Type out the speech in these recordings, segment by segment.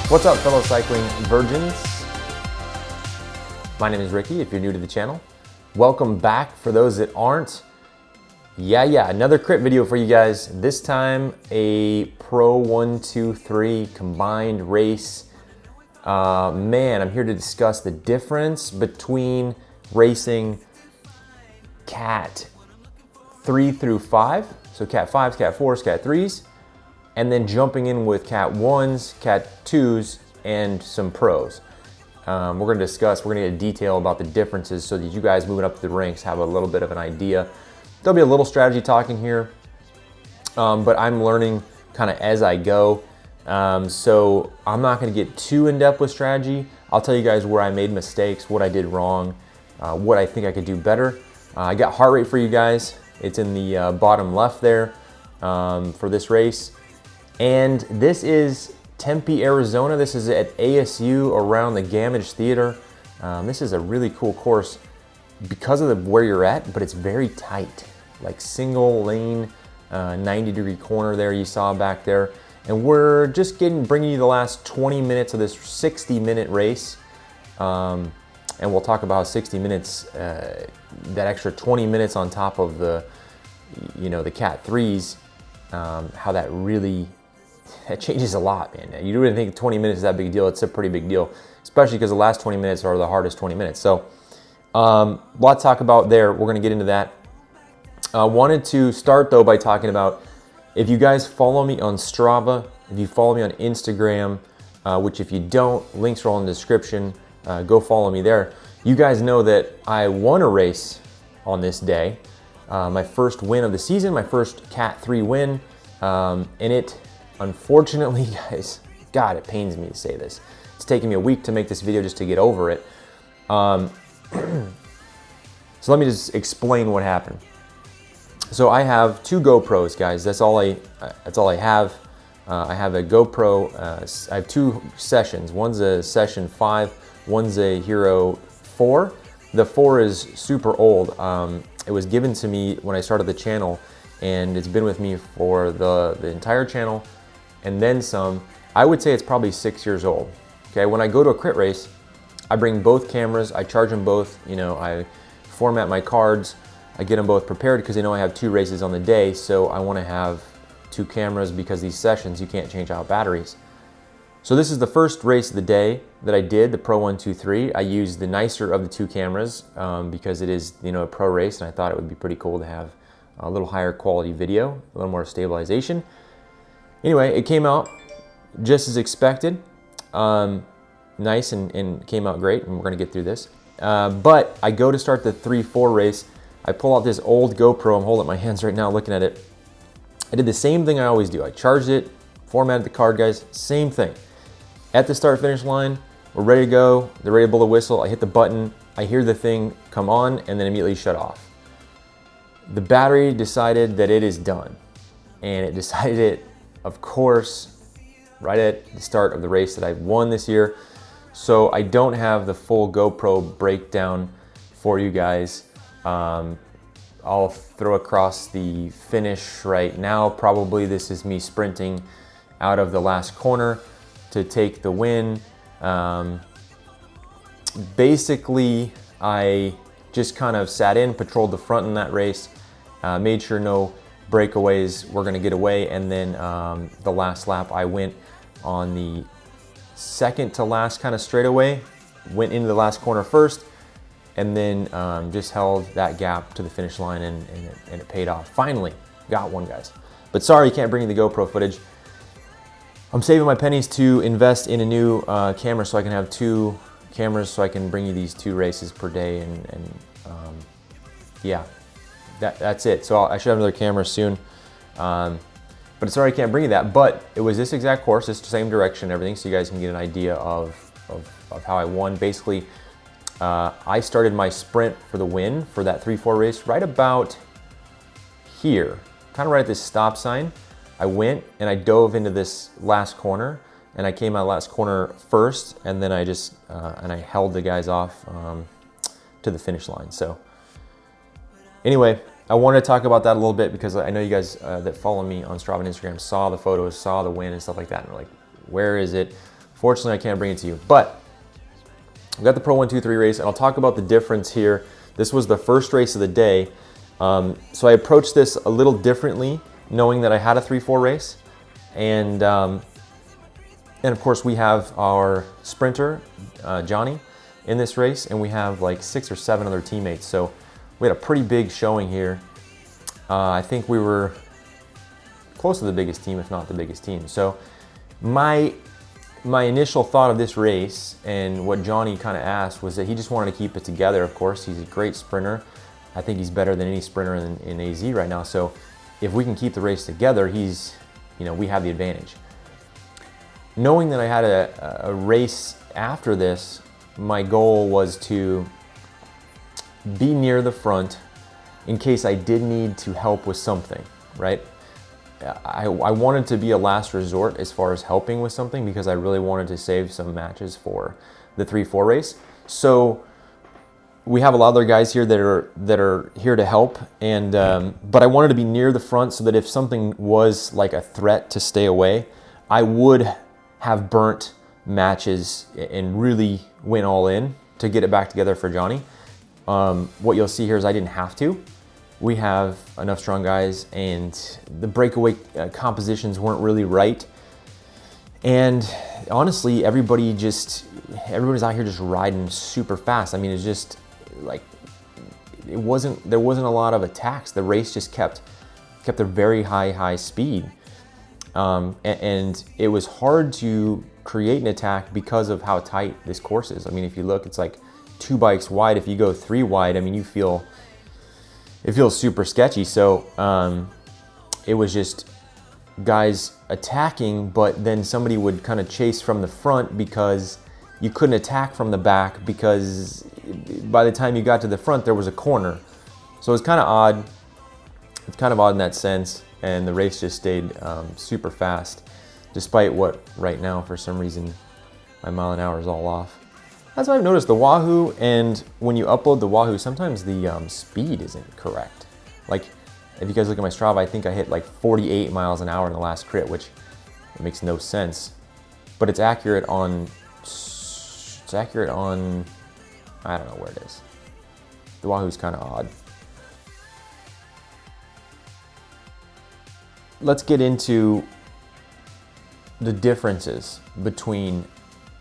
What's up, fellow cycling virgins? My name is Ricky, if you're new to the channel. Welcome back for those that aren't. Another crit video for you guys. This time a Pro 1-2-3 combined race. Man, I'm here to discuss the difference between racing Cat 3 through 5, so Cat 5s, Cat 4s, Cat 3s, and then jumping in with Cat 1s, Cat 2s, and some pros. We're going to get into detail about the differences so that you guys moving up the ranks have a little bit of an idea. There'll be a little strategy talking here, but I'm learning kind of as I go. So I'm not going to get too in-depth with strategy. I'll tell you guys where I made mistakes, what I did wrong, what I think I could do better. I got heart rate for you guys. It's in the bottom left there for this race. And this is Tempe, Arizona. This is at ASU around the Gamage Theater. This is a really cool course because of where you're at, but it's very tight, like single lane, 90-degree corner there you saw back there. And we're just bringing you the last 20 minutes of this 60-minute race. And we'll talk about 60 minutes, that extra 20 minutes on top of the Cat 3s, how that changes a lot, man. You wouldn't think 20 minutes is that big a deal. It's a pretty big deal, especially because the last 20 minutes are the hardest 20 minutes. So a lot to talk about there. We're going to get into that. I wanted to start, though, by talking about, if you guys follow me on Strava, if you follow me on Instagram, which if you don't, links are all in the description. Go follow me there. You guys know that I won a race on this day. My first win of the season, my first Cat 3 win. And it, unfortunately, guys, God, it pains me to say this. It's taken me a week to make this video just to get over it. So let me just explain what happened. So I have two GoPros, guys. That's all I have. I have a GoPro. I have two sessions. One's a Session 5. One's a Hero 4. The 4 is super old. It was given to me when I started the channel, and it's been with me for the entire channel and then some. I would say it's probably 6 years old. Okay, when I go to a crit race, I bring both cameras, I charge them both, I format my cards, I get them both prepared because I have two races on the day, so I want to have two cameras because these sessions, you can't change out batteries. So this is the first race of the day that I did, the Pro 1-2-3. I used the nicer of the two cameras because it is, a pro race, and I thought it would be pretty cool to have a little higher quality video, a little more stabilization. Anyway, it came out just as expected. Nice and came out great, and we're gonna get through this. But I go to start the 3-4 race. I pull out this old GoPro. I'm holding it in my hands right now looking at it. I did the same thing I always do. I charged it, formatted the card, guys, same thing. At the start finish line, we're ready to go. They're ready to blow the whistle. I hit the button. I hear the thing come on and then immediately shut off. The battery decided that it is done. And it decided it, of course, right at the start of the race that I've won this year. So I don't have the full GoPro breakdown for you guys. I'll throw across the finish right now. Probably this is me sprinting out of the last corner to take the win. Basically, I just kind of sat in, patrolled the front in that race, made sure no breakaways were gonna get away, and then the last lap I went on the second to last kind of straightaway, went into the last corner first, and then just held that gap to the finish line, and it paid off. Finally, got one, guys. But sorry, you can't bring you the GoPro footage. I'm saving my pennies to invest in a new camera so I can have two cameras so I can bring you these two races per day, and yeah, that's it. So I should have another camera soon. But sorry I can't bring you that, but it was this exact course, this same direction and everything, so you guys can get an idea of how I won. Basically, I started my sprint for the win for that 3-4 race right about here, kind of right at this stop sign. I went and I dove into this last corner, and I came out last corner first, and then I just and I held the guys off to the finish line. So anyway, I wanted to talk about that a little bit because I know you guys that follow me on Strava and Instagram saw the photos, saw the win and stuff like that, and they're like, where is it? Fortunately, I can't bring it to you. But we got the Pro 123 race, and I'll talk about the difference here. This was the first race of the day. So I approached this a little differently, knowing that I had a 3-4 race. And of course, we have our sprinter, Johnny, in this race, and we have like 6 or 7 other teammates. So we had a pretty big showing here. I think we were close to the biggest team, if not the biggest team. So my initial thought of this race and what Johnny kind of asked was that he just wanted to keep it together. Of course, he's a great sprinter. I think he's better than any sprinter in AZ right now. So if we can keep the race together, we have the advantage. Knowing that I had a race after this, my goal was to be near the front in case I did need to help with something, right? I wanted to be a last resort as far as helping with something because I really wanted to save some matches for the 3-4 race. So we have a lot of other guys here that are here to help, and but I wanted to be near the front so that if something was like a threat to stay away, I would have burnt matches and really went all in to get it back together for Johnny. What you'll see here is I didn't have to. We have enough strong guys, and the breakaway compositions weren't really right. And honestly, everybody's out here just riding super fast. I mean, it's just like, there wasn't a lot of attacks. The race just kept a very high speed. And it was hard to create an attack because of how tight this course is. I mean, if you look, it's like 2 bikes wide. If you go 3 wide, I mean, it feels super sketchy. So it was just guys attacking, but then somebody would kind of chase from the front because you couldn't attack from the back, because by the time you got to the front, there was a corner. So it's kind of odd. It's kind of odd in that sense. And the race just stayed super fast, despite what right now, for some reason, my mile an hour is all off. That's what I've noticed, the Wahoo, and when you upload the Wahoo, sometimes the speed isn't correct. Like, if you guys look at my Strava, I think I hit like 48 miles an hour in the last crit, which makes no sense. But it's accurate on, I don't know where it is. The Wahoo's kind of odd. Let's get into the differences between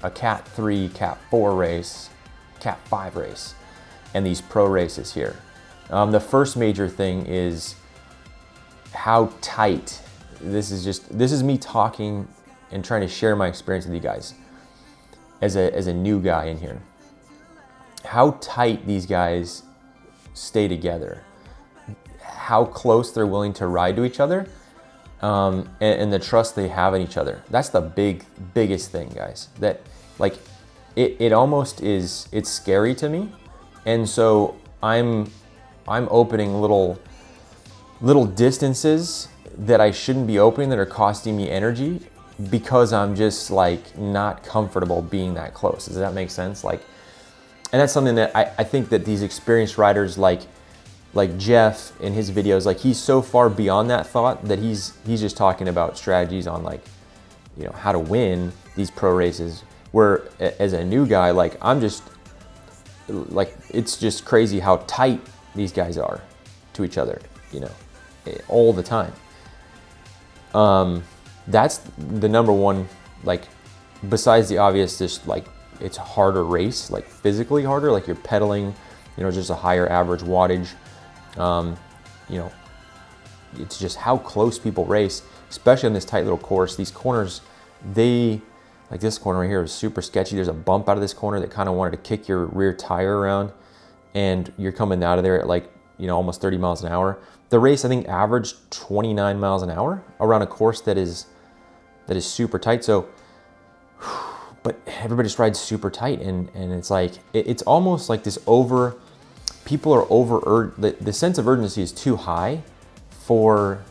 a Cat 3, Cat 4 race, Cat 5 race, and these pro races here. The first major thing is how tight. This is me talking and trying to share my experience with you guys as a new guy in here. How tight these guys stay together, how close they're willing to ride to each other, and the trust they have in each other. That's the biggest thing, guys. That, like, it almost is, it's scary to me. And so I'm opening little distances that I shouldn't be opening, that are costing me energy, because I'm just like not comfortable being that close. Does that make sense? Like, and that's something that I think that these experienced riders like Jeff in his videos, like, he's so far beyond that thought that he's just talking about strategies on, like, you know, how to win these pro races, where as a new guy, like, I'm just like, it's just crazy how tight these guys are to each other, you know, all the time. That's the number one, like, besides the obvious, just like, it's a harder race, like physically harder, like you're pedaling, you know, just a higher average wattage. You know, it's just how close people race, especially on this tight little course. These corners, like this corner right here is super sketchy. There's a bump out of this corner that kind of wanted to kick your rear tire around, and you're coming out of there at, like, you know, almost 30 miles an hour. The race, I think, averaged 29 miles an hour around a course that is super tight. So, but everybody just rides super tight, and it's like, it's almost like this people are the sense of urgency is too high for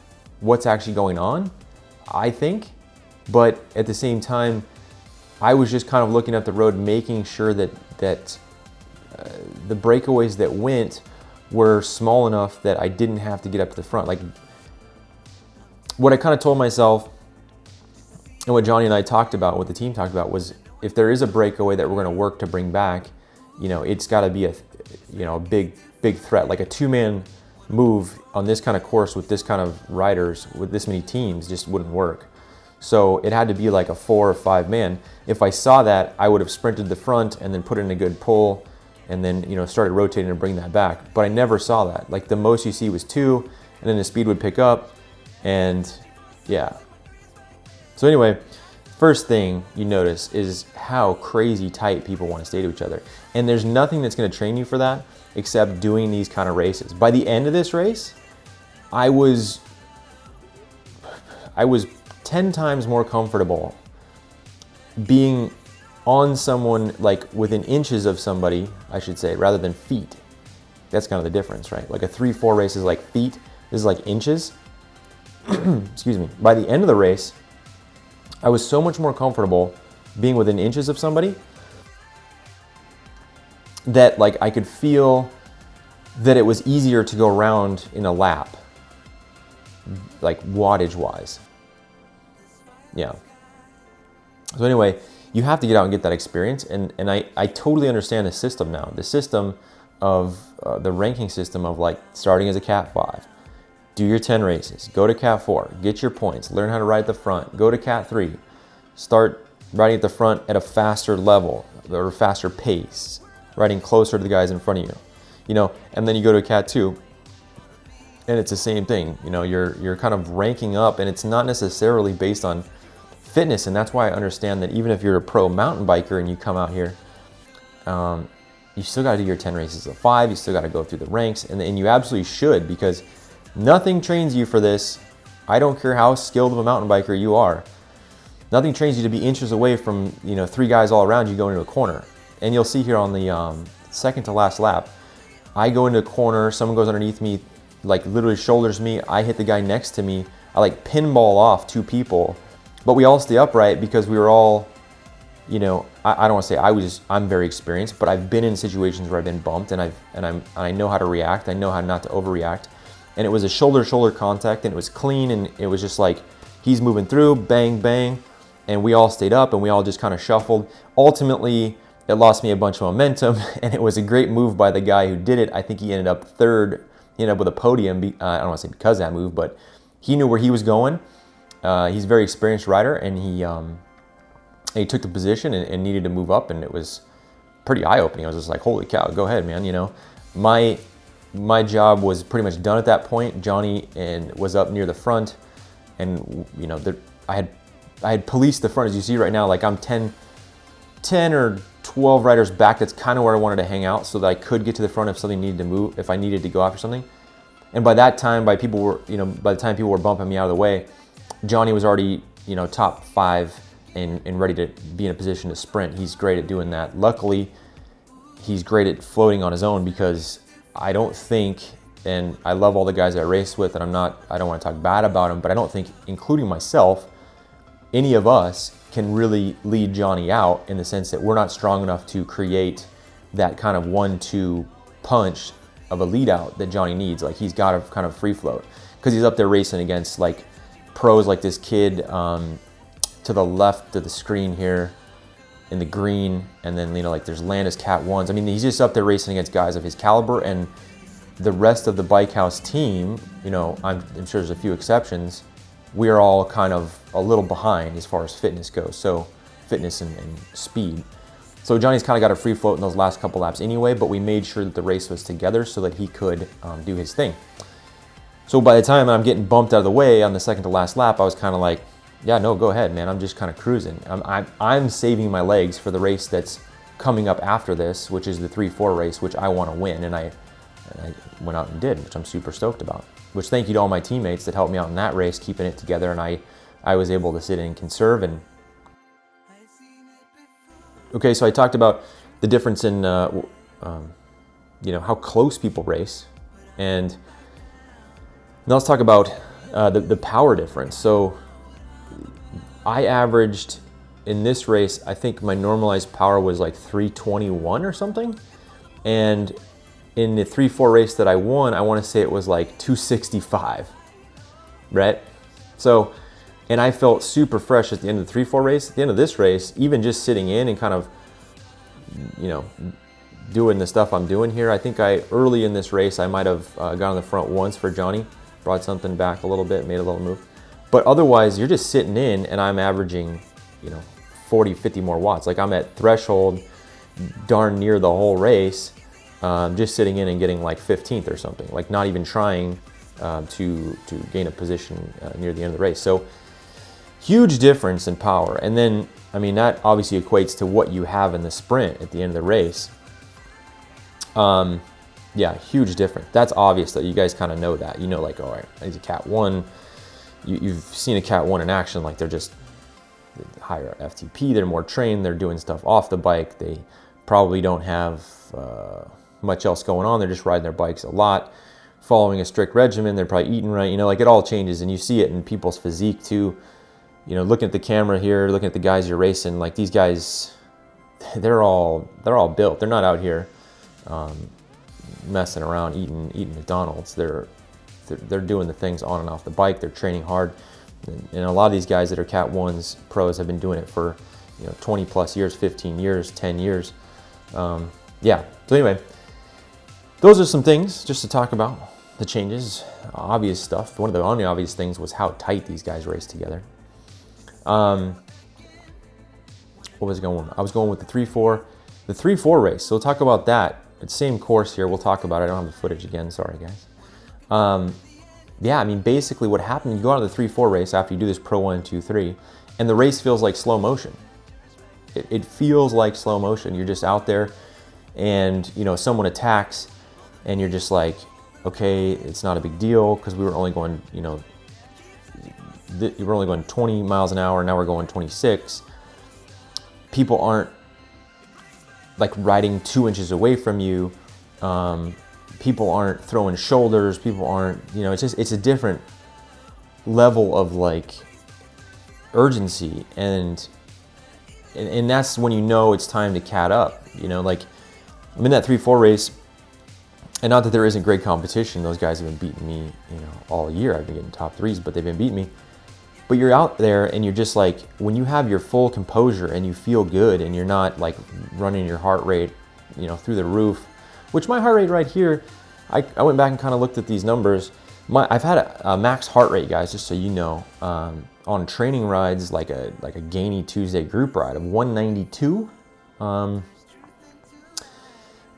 what's actually going on, I think. But at the same time, I was just kind of looking at the road, making sure that the breakaways that went were small enough that I didn't have to get up to the front. Like, what I kind of told myself And what Johnny and I talked about, what the team talked about, was if there is a breakaway that we're going to work to bring back, you know, it's got to be a, you know, a big threat. Like a two-man move on this kind of course with this kind of riders, with this many teams, just wouldn't work. So it had to be like a 4 or 5 man. If I saw that, I would have sprinted the front and then put in a good pull and then, you know, started rotating and bring that back. But I never saw that. Like the most you see was 2, and then the speed would pick up, and yeah. So anyway, first thing you notice is how crazy tight people want to stay to each other. And there's nothing that's going to train you for that except doing these kind of races. By the end of this race, I was 10 times more comfortable being on someone, like within inches of somebody, I should say, rather than feet. That's kind of the difference, right? Like a 3-4 race is like feet, this is like inches. Excuse me. By the end of the race, I was so much more comfortable being within inches of somebody that like I could feel that it was easier to go around in a lap, like wattage wise. Yeah. So anyway, you have to get out and get that experience, and I totally understand the system now. The system of the ranking system of like starting as a Cat 5, do your 10 races, go to Cat 4, get your points, learn how to ride at the front, go to Cat 3, start riding at the front at a faster level or faster pace, riding closer to the guys in front of you, you know, and then you go to Cat 2, and it's the same thing. You know, you're kind of ranking up, and it's not necessarily based on fitness, and that's why I understand that even if you're a pro mountain biker and you come out here, you still got to do your 10 races of 5, you still got to go through the ranks, and you absolutely should, because nothing trains you for this. I don't care how skilled of a mountain biker you are. Nothing trains you to be inches away from, you know, 3 guys all around you going into a corner. And you'll see here on the second to last lap, I go into a corner, someone goes underneath me, like literally shoulders me, I hit the guy next to me, I like pinball off 2 people, but we all stay upright because we were all, you know, I don't want to say I'm very experienced, but I've been in situations where I've been bumped, and I know how to react, I know how not to overreact. And it was a shoulder-to-shoulder contact, and it was clean, and it was just like, he's moving through, bang, bang, and we all stayed up, and we all just kind of shuffled. Ultimately, it lost me a bunch of momentum, and it was a great move by the guy who did it. I think he ended up 3rd, he ended up with a podium, I don't want to say because of that move, but he knew where he was going. He's a very experienced rider, and he took the position and needed to move up, and it was pretty eye-opening. I was just like, holy cow, go ahead, man, you know. My job was pretty much done at that point. Johnny was up near the front, and you know, I had policed the front, as you see right now. Like I'm 10 or 12 riders back. That's kind of where I wanted to hang out, so that I could get to the front if something needed to move, if I needed to go after something. And by that time, by the time people were bumping me out of the way, Johnny was already, you know, top 5 and ready to be in a position to sprint. He's great at doing that. Luckily, he's great at floating on his own, because I don't think, and I love all the guys I race with, and I don't want to talk bad about them, but I don't think, including myself, any of us can really lead Johnny out, in the sense that we're not strong enough to create that kind of 1-2 punch of a lead out that Johnny needs. Like he's got to kind of free float, because he's up there racing against like pros like this kid to the left of the screen here in the green, and then, you know, like there's Landis Cat 1s. I mean, he's just up there racing against guys of his caliber, and the rest of the bike house team, you know, I'm sure there's a few exceptions, we're all kind of a little behind as far as fitness goes, so fitness and speed. So Johnny's kind of got a free float in those last couple laps anyway, but we made sure that the race was together so that he could do his thing. So by the time I'm getting bumped out of the way on the second to last lap, I was kind of like, yeah, no, go ahead, man. I'm just kind of cruising. I'm saving my legs for the race that's coming up after this, which is the 3-4 race, which I want to win. And I went out and did, which I'm super stoked about. Which, thank you to all my teammates that helped me out in that race, keeping it together. And I was able to sit in and conserve. And okay, so I talked about the difference in you know, how close people race, and now let's talk about the power difference. So I averaged in this race, I think my normalized power was like 321 or something. And in the 3-4 race that I won, I want to say it was like 265, right? So And I felt super fresh at the end of the 3-4 race. At the end of this race, even just sitting in and kind of, you know, doing the stuff I'm doing here, I think early in this race, I might have got on the front once for Johnny, brought something back a little bit, made a little move. But otherwise, you're just sitting in and I'm averaging, you know, 40, 50 more watts. Like I'm at threshold darn near the whole race, just sitting in and getting like 15th or something, like not even trying to gain a position near the end of the race. So huge difference in power. And then, I mean, that obviously equates to what you have in the sprint at the end of the race. Yeah, huge difference. That's obvious that you guys kind of know that. You know, like, all right, he's a Cat 1. You've seen a Cat 1 in action, like they're just higher FTP, they're more trained, they're doing stuff off the bike, they probably don't have much else going on, they're just riding their bikes a lot, following a strict regimen, they're probably eating right, you know, like it all changes, and you see it in people's physique too. You know, looking at the camera here, looking at the guys you're racing, like these guys, they're all built. They're not out here messing around eating McDonald's. They're doing the things on and off the bike. They're training hard, and a lot of these guys that are Cat 1s pros have been doing it for, you know, 20 plus years, 15 years, 10 years. Yeah. So anyway, those are some things just to talk about the changes, obvious stuff. One of the only obvious things was how tight these guys raced together. What was going on? I was going with the 3-4. The 3-4 race, so we'll talk about that. It's same course here, we'll talk about it. I don't have the footage again, sorry guys. Yeah, I mean, basically what happened, you go out of the 3-4 race after you do this Pro 1, 2, 3, and the race feels like slow motion. It feels like slow motion. You're just out there and, you know, someone attacks and you're just like, okay, it's not a big deal because we were only going, you know, you were only going 20 miles an hour, now we're going 26. People aren't like riding 2 inches away from you. People aren't throwing shoulders. People aren't, you know, it's a different level of like urgency. And that's when you know it's time to cat up, you know, like I'm in that 3-4 race, and not that there isn't great competition. Those guys have been beating me, you know, all year. I've been getting top 3s, but they've been beating me. But you're out there and you're just like, when you have your full composure and you feel good and you're not like running your heart rate, you know, through the roof, which my heart rate right here, I went back and kind of looked at these numbers. I've had a max heart rate, guys, just so you know, on training rides, like a Gainy Tuesday group ride of 192.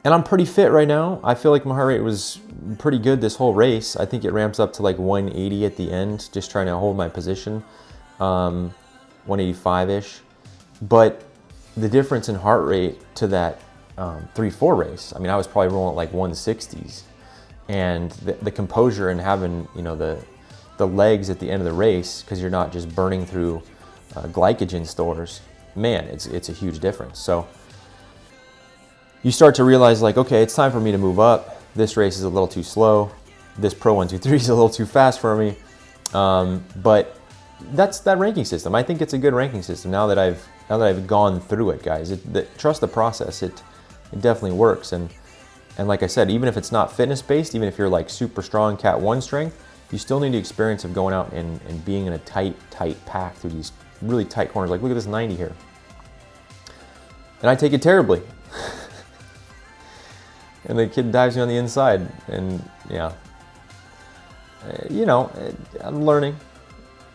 And I'm pretty fit right now. I feel like my heart rate was pretty good this whole race. I think it ramps up to like 180 at the end, just trying to hold my position, 185-ish. But the difference in heart rate to that 3-4 race, I mean, I was probably rolling at like 160s. And the composure and having, you know, the legs at the end of the race, because you're not just burning through glycogen stores, man, it's a huge difference. So you start to realize like, okay, it's time for me to move up. This race is a little too slow. This Pro 1, 2, 3 is a little too fast for me. But that's that ranking system. I think it's a good ranking system now that I've gone through it, guys. Trust the process. It definitely works. And like I said, even if it's not fitness based, even if you're like super strong Cat 1 strength, you still need the experience of going out and being in a tight pack through these really tight corners. Like look at this 90 here. And I take it terribly. And the kid dives me on the inside, and yeah, you know, I'm learning.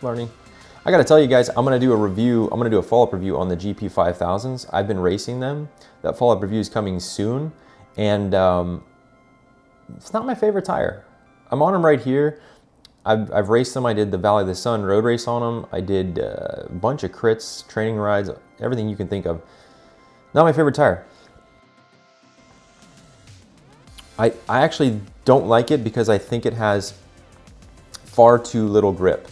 I gotta tell you guys, I'm gonna do a review, I'm gonna do a follow-up review on the GP 5000s. I've been racing them. That follow-up review is coming soon, and it's not my favorite tire. I'm on them right here. I've raced them. I did the Valley of the Sun road race on them. I did a bunch of crits, training rides, everything you can think of. Not my favorite tire. I actually don't like it because I think it has far too little grip.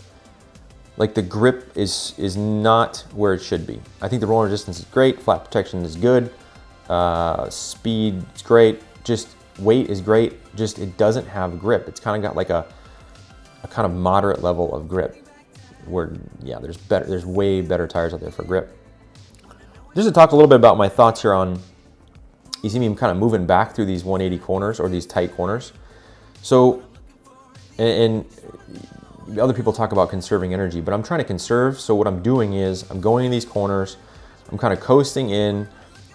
Like the grip is not where it should be. I think the rolling resistance is great, flat protection is good, speed is great, just weight is great, just it doesn't have grip. It's kind of got like a kind of moderate level of grip where, yeah, there's way better tires out there for grip. Just to talk a little bit about my thoughts here on, you see me kind of moving back through these 180 corners or these tight corners. So, and other people talk about conserving energy, but I'm trying to conserve. So what I'm doing is I'm going in these corners, I'm kind of coasting in,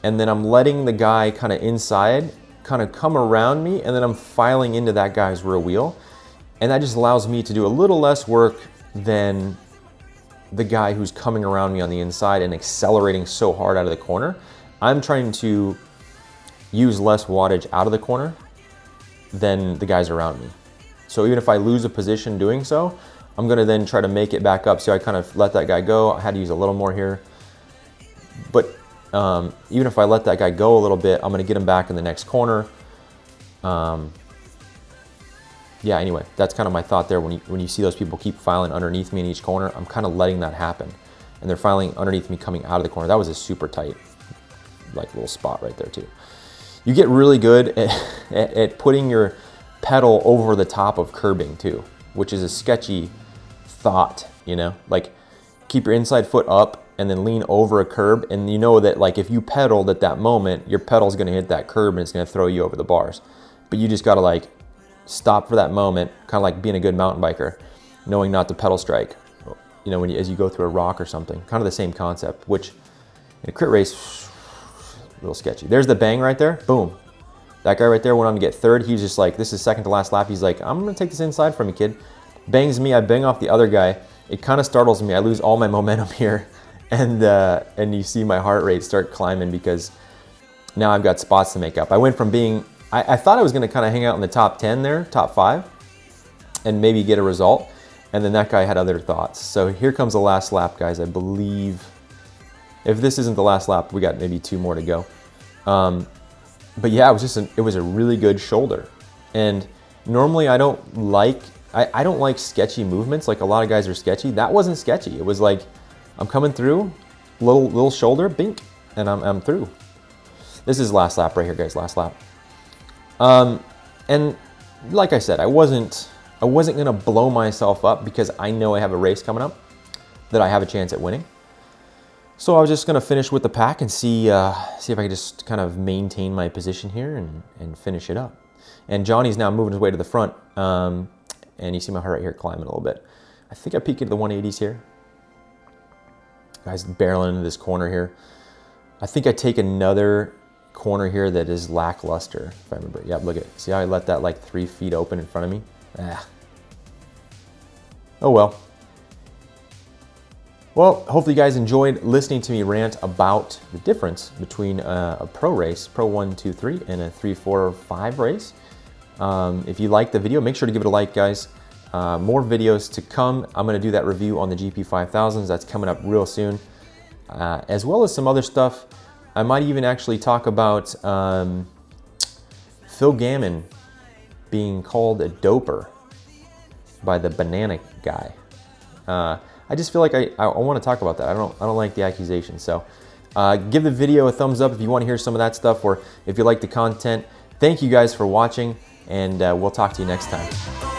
and then I'm letting the guy kind of inside kind of come around me, and then I'm filing into that guy's rear wheel. And that just allows me to do a little less work than the guy who's coming around me on the inside and accelerating so hard out of the corner. I'm trying to use less wattage out of the corner than the guys around me. So even if I lose a position doing so, I'm gonna then try to make it back up. So I kind of let that guy go. I had to use a little more here. But even if I let that guy go a little bit, I'm gonna get him back in the next corner. Yeah, anyway, that's kind of my thought there. When you see those people keep filing underneath me in each corner, I'm kind of letting that happen. And they're filing underneath me coming out of the corner. That was a super tight, like, little spot right there too. You get really good at putting your pedal over the top of curbing too, which is a sketchy thought, you know? Like, keep your inside foot up and then lean over a curb, and you know that, like, if you pedaled at that moment, your pedal's gonna hit that curb and it's gonna throw you over the bars. But you just gotta, like, stop for that moment, kind of like being a good mountain biker, knowing not to pedal strike, you know, as you go through a rock or something. Kind of the same concept, which in a crit race, a little sketchy. There's the bang right there, boom. That guy right there went on to get third. He's just like, this is second to last lap. He's like, I'm gonna take this inside from you, kid. Bangs me, I bang off the other guy. It kind of startles me. I lose all my momentum here, and you see my heart rate start climbing because now I've got spots to make up. I went from being, I thought I was gonna kind of hang out in the top 10 there, top 5, and maybe get a result. And then that guy had other thoughts. So here comes the last lap, guys. I believe, if this isn't the last lap, we got maybe 2 more to go. But yeah, it was a really good shoulder. And normally I don't like sketchy movements. Like, a lot of guys are sketchy. That wasn't sketchy. It was like, I'm coming through, little shoulder, bink, and I'm through. This is last lap right here, guys, last lap. And like I said, I wasn't gonna blow myself up because I know I have a race coming up that I have a chance at winning. So I was just gonna finish with the pack and see if I can just kind of maintain my position here and finish it up. And Johnny's now moving his way to the front, and you see my heart rate here climbing a little bit. I think I peaked at the 180s here. Guys, barreling into this corner here. I think I take another corner here that is lackluster, if I remember. Yep, look at it. See how I let that like 3 feet open in front of me? Oh well. Well, hopefully you guys enjoyed listening to me rant about the difference between a pro race, Pro 1, 2, 3, and a 3, 4, 5 race. If you liked the video, make sure to give it a like, guys. More videos to come. I'm going to do that review on the GP5000s. That's coming up real soon, as well as some other stuff. I might even actually talk about Phil Gammon being called a doper by the banana guy. I just feel like I want to talk about that. I don't like the accusation. So give the video a thumbs up if you want to hear some of that stuff, or if you like the content. Thank you guys for watching, and we'll talk to you next time.